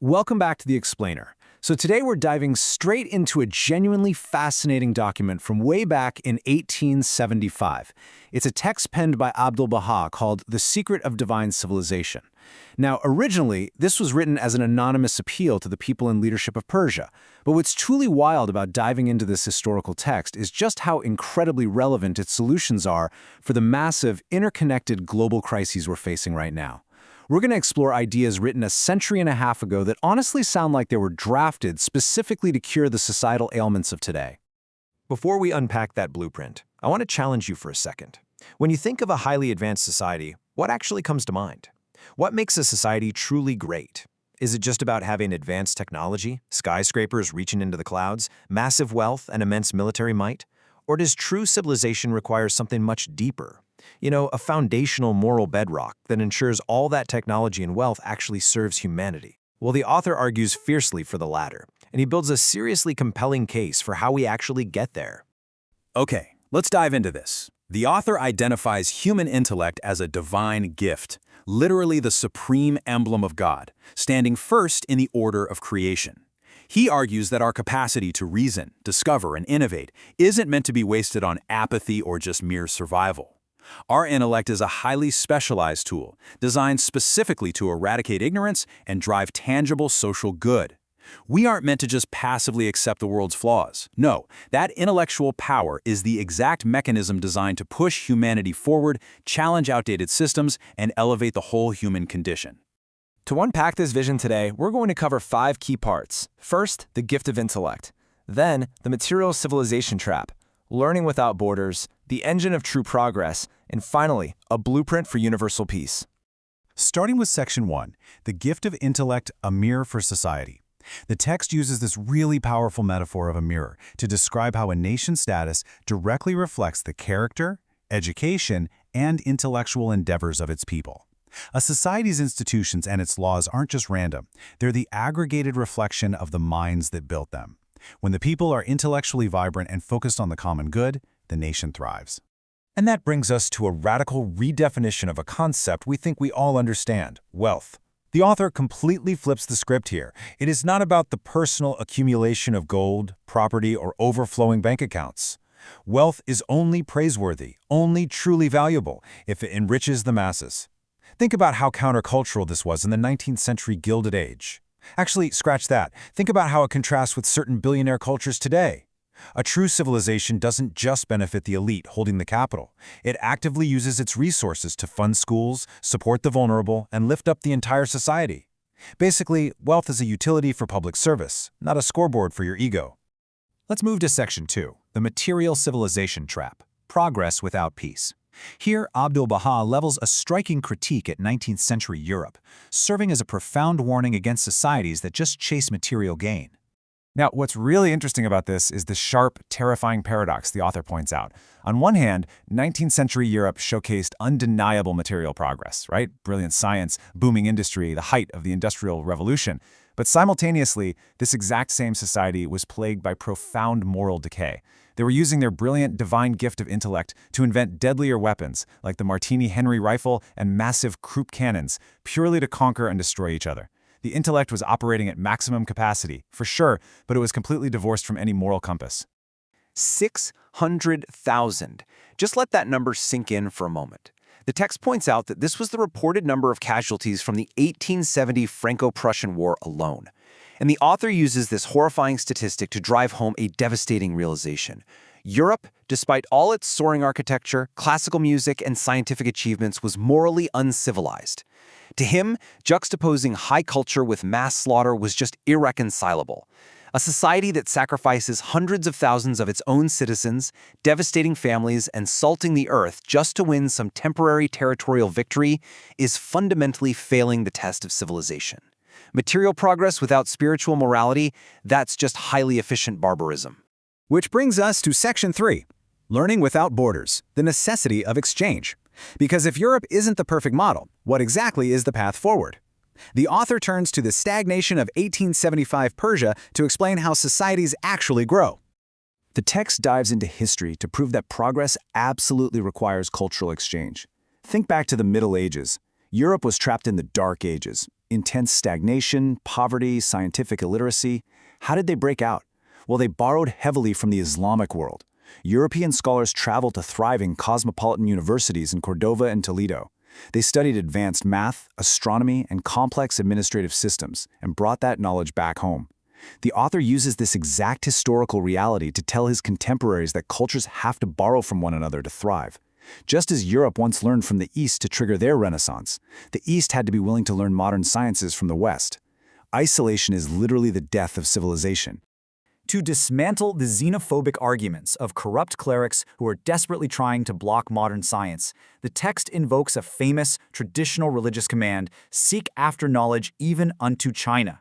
Welcome back to The Explainer. So today we're diving straight into a genuinely fascinating document from way back in 1875. It's a text penned by Abdu'l-Baha called The Secret of Divine Civilization. Now, originally, this was written as an anonymous appeal to the people in leadership of Persia. But what's truly wild about diving into this historical text is just how incredibly relevant its solutions are for the massive, interconnected global crises we're facing right now. We're going to explore ideas written a century and a half ago that honestly sound like they were drafted specifically to cure the societal ailments of today. Before we unpack that blueprint, I want to challenge you for a second. When you think of a highly advanced society, what actually comes to mind? What makes a society truly great? Is it just about having advanced technology, skyscrapers reaching into the clouds, massive wealth, and immense military might? Or does true civilization require something much deeper? A foundational moral bedrock that ensures all that technology and wealth actually serves humanity. Well, the author argues fiercely for the latter, and he builds a seriously compelling case for how we actually get there. Okay, let's dive into this. The author identifies human intellect as a divine gift, literally the supreme emblem of God, standing first in the order of creation. He argues that our capacity to reason, discover, and innovate isn't meant to be wasted on apathy or just mere survival. Our intellect is a highly specialized tool, designed specifically to eradicate ignorance and drive tangible social good. We aren't meant to just passively accept the world's flaws. No, that intellectual power is the exact mechanism designed to push humanity forward, challenge outdated systems, and elevate the whole human condition. To unpack this vision today, we're going to cover 5 key parts. First, the gift of intellect. Then, the material civilization trap, learning without borders, the engine of true progress, and finally, a blueprint for universal peace. Starting with Section 1, the gift of intellect, a mirror for society. The text uses this really powerful metaphor of a mirror to describe how a nation's status directly reflects the character, education, and intellectual endeavors of its people. A society's institutions and its laws aren't just random. They're the aggregated reflection of the minds that built them. When the people are intellectually vibrant and focused on the common good, the nation thrives. And that brings us to a radical redefinition of a concept we think we all understand: wealth. The author completely flips the script here. It is not about the personal accumulation of gold, property, or overflowing bank accounts. Wealth is only praiseworthy, only truly valuable, if it enriches the masses. Think about how countercultural this was in the 19th century Gilded Age. Actually, scratch that. Think about how it contrasts with certain billionaire cultures today. A true civilization doesn't just benefit the elite holding the capital. It actively uses its resources to fund schools, support the vulnerable, and lift up the entire society. Basically, wealth is a utility for public service, not a scoreboard for your ego. Let's move to Section 2, the material civilization trap, progress without peace. Here, Abdu'l-Baha levels a striking critique at 19th century Europe, serving as a profound warning against societies that just chase material gain. Now, what's really interesting about this is the sharp, terrifying paradox the author points out. On one hand, 19th century Europe showcased undeniable material progress, right? Brilliant science, booming industry, the height of the Industrial Revolution. But simultaneously, this exact same society was plagued by profound moral decay. They were using their brilliant divine gift of intellect to invent deadlier weapons, like the Martini-Henry rifle and massive Krupp cannons, purely to conquer and destroy each other. The intellect was operating at maximum capacity, for sure, but it was completely divorced from any moral compass. 600,000. Just let that number sink in for a moment. The text points out that this was the reported number of casualties from the 1870 Franco-Prussian War alone. And the author uses this horrifying statistic to drive home a devastating realization. Europe, despite all its soaring architecture, classical music, and scientific achievements, was morally uncivilized. To him, juxtaposing high culture with mass slaughter was just irreconcilable. A society that sacrifices hundreds of thousands of its own citizens, devastating families, and salting the earth just to win some temporary territorial victory is fundamentally failing the test of civilization. Material progress without spiritual morality, that's just highly efficient barbarism. Which brings us to Section 3, learning without borders, the necessity of exchange. Because if Europe isn't the perfect model, what exactly is the path forward? The author turns to the stagnation of 1875 Persia to explain how societies actually grow. The text dives into history to prove that progress absolutely requires cultural exchange. Think back to the Middle Ages. Europe was trapped in the Dark Ages. Intense stagnation, poverty, scientific illiteracy. How did they break out? Well, they borrowed heavily from the Islamic world. European scholars traveled to thriving cosmopolitan universities in Cordova and Toledo. They studied advanced math, astronomy, and complex administrative systems, and brought that knowledge back home. The author uses this exact historical reality to tell his contemporaries that cultures have to borrow from one another to thrive. Just as Europe once learned from the East to trigger their Renaissance, the East had to be willing to learn modern sciences from the West. Isolation is literally the death of civilization. To dismantle the xenophobic arguments of corrupt clerics who are desperately trying to block modern science, the text invokes a famous, traditional religious command, seek after knowledge even unto China.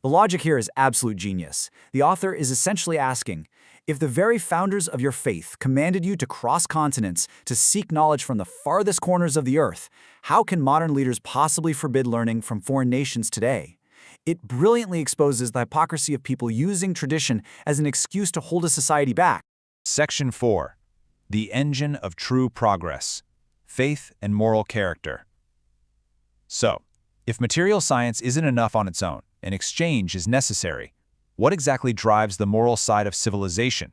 The logic here is absolute genius. The author is essentially asking, if the very founders of your faith commanded you to cross continents to seek knowledge from the farthest corners of the earth, how can modern leaders possibly forbid learning from foreign nations today? It brilliantly exposes the hypocrisy of people using tradition as an excuse to hold a society back. Section 4. The Engine of True Progress. Faith and Moral Character. So, if material science isn't enough on its own, and exchange is necessary, what exactly drives the moral side of civilization?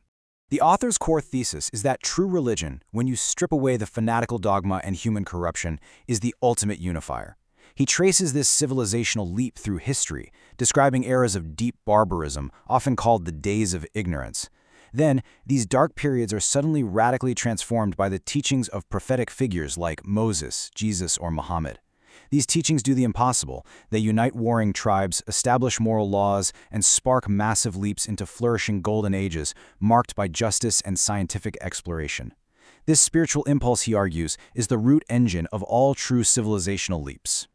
The author's core thesis is that true religion, when you strip away the fanatical dogma and human corruption, is the ultimate unifier. He traces this civilizational leap through history, describing eras of deep barbarism, often called the Days of Ignorance. Then, these dark periods are suddenly radically transformed by the teachings of prophetic figures like Moses, Jesus, or Muhammad. These teachings do the impossible. They unite warring tribes, establish moral laws, and spark massive leaps into flourishing golden ages, marked by justice and scientific exploration. This spiritual impulse, he argues, is the root engine of all true civilizational leaps.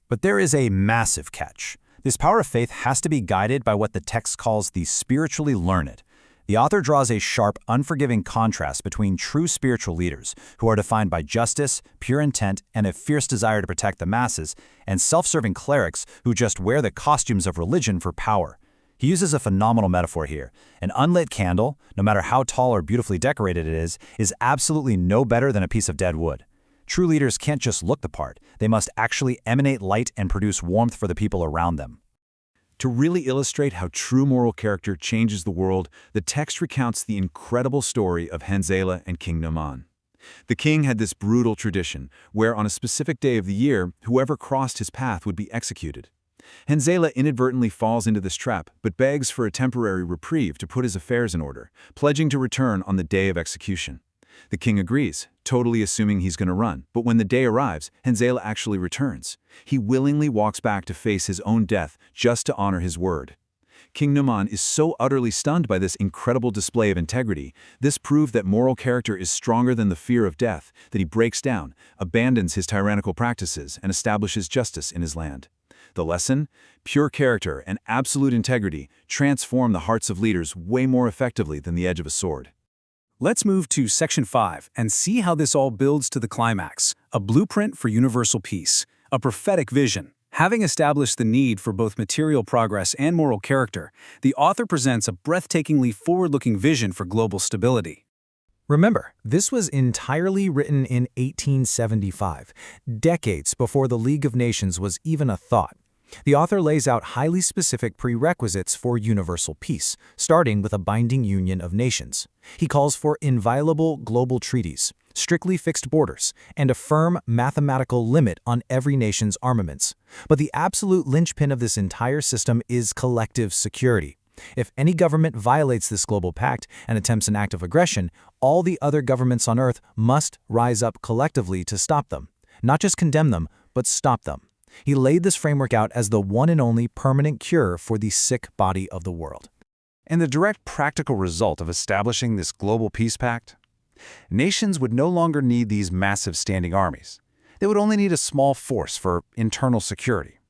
But there is a massive catch. This power of faith has to be guided by what the text calls the spiritually learned. The author draws a sharp, unforgiving contrast between true spiritual leaders, who are defined by justice, pure intent, and a fierce desire to protect the masses, and self-serving clerics who just wear the costumes of religion for power. He uses a phenomenal metaphor here. An unlit candle, no matter how tall or beautifully decorated it is absolutely no better than a piece of dead wood. True leaders can't just look the part. They must actually emanate light and produce warmth for the people around them. To really illustrate how true moral character changes the world, the text recounts the incredible story of Hanzela and King Naaman. The king had this brutal tradition, where on a specific day of the year, whoever crossed his path would be executed. Hanzela inadvertently falls into this trap, but begs for a temporary reprieve to put his affairs in order, pledging to return on the day of execution. The king agrees, totally assuming he's going to run, but when the day arrives, Hanzela actually returns. He willingly walks back to face his own death just to honor his word. King Naaman is so utterly stunned by this incredible display of integrity. This proved that moral character is stronger than the fear of death, that he breaks down, abandons his tyrannical practices, and establishes justice in his land. The lesson? Pure character and absolute integrity transform the hearts of leaders way more effectively than the edge of a sword. Let's move to Section 5 and see how this all builds to the climax, a blueprint for universal peace, a prophetic vision. Having established the need for both material progress and moral character, the author presents a breathtakingly forward-looking vision for global stability. Remember, this was entirely written in 1875, decades before the League of Nations was even a thought. The author lays out highly specific prerequisites for universal peace, starting with a binding union of nations. He calls for inviolable global treaties, strictly fixed borders, and a firm mathematical limit on every nation's armaments. But the absolute linchpin of this entire system is collective security. If any government violates this global pact and attempts an act of aggression, all the other governments on Earth must rise up collectively to stop them. Not just condemn them, but stop them. He laid this framework out as the one and only permanent cure for the sick body of the world. And the direct practical result of establishing this global peace pact? Nations would no longer need these massive standing armies. They would only need a small force for internal security.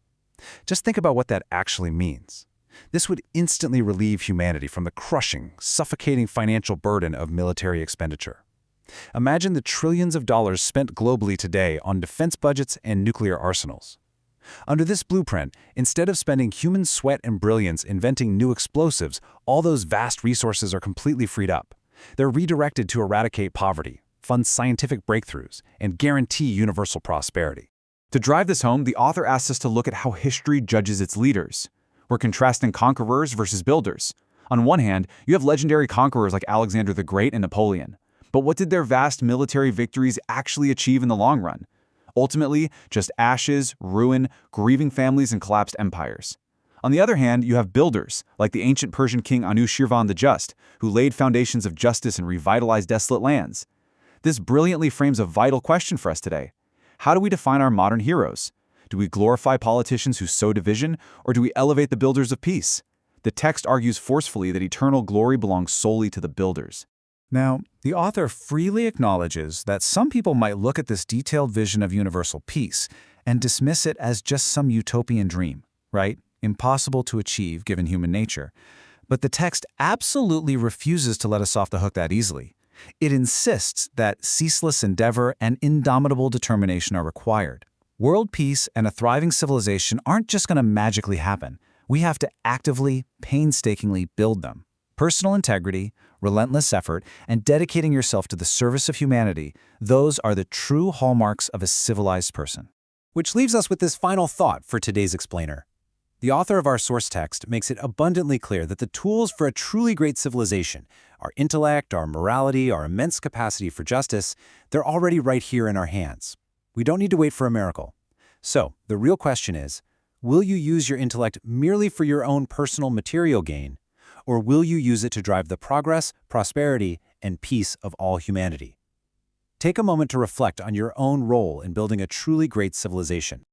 Just think about what that actually means. This would instantly relieve humanity from the crushing, suffocating financial burden of military expenditure. Imagine the trillions of dollars spent globally today on defense budgets and nuclear arsenals. Under this blueprint, instead of spending human sweat and brilliance inventing new explosives, all those vast resources are completely freed up. They're redirected to eradicate poverty, fund scientific breakthroughs, and guarantee universal prosperity. To drive this home, the author asks us to look at how history judges its leaders. We're contrasting conquerors versus builders. On one hand, you have legendary conquerors like Alexander the Great and Napoleon. But what did their vast military victories actually achieve in the long run? Ultimately, just ashes, ruin, grieving families, and collapsed empires. On the other hand, you have builders, like the ancient Persian king Anushirvan the Just, who laid foundations of justice and revitalized desolate lands. This brilliantly frames a vital question for us today. How do we define our modern heroes? Do we glorify politicians who sow division, or do we elevate the builders of peace? The text argues forcefully that eternal glory belongs solely to the builders. Now, the author freely acknowledges that some people might look at this detailed vision of universal peace and dismiss it as just some utopian dream, right? Impossible to achieve given human nature. But the text absolutely refuses to let us off the hook that easily. It insists that ceaseless endeavor and indomitable determination are required. World peace and a thriving civilization aren't just going to magically happen. We have to actively, painstakingly build them. Personal integrity, relentless effort, and dedicating yourself to the service of humanity, those are the true hallmarks of a civilized person. Which leaves us with this final thought for today's explainer. The author of our source text makes it abundantly clear that the tools for a truly great civilization, our intellect, our morality, our immense capacity for justice, they're already right here in our hands. We don't need to wait for a miracle. So, the real question is, will you use your intellect merely for your own personal material gain, or will you use it to drive the progress, prosperity, and peace of all humanity? Take a moment to reflect on your own role in building a truly great civilization.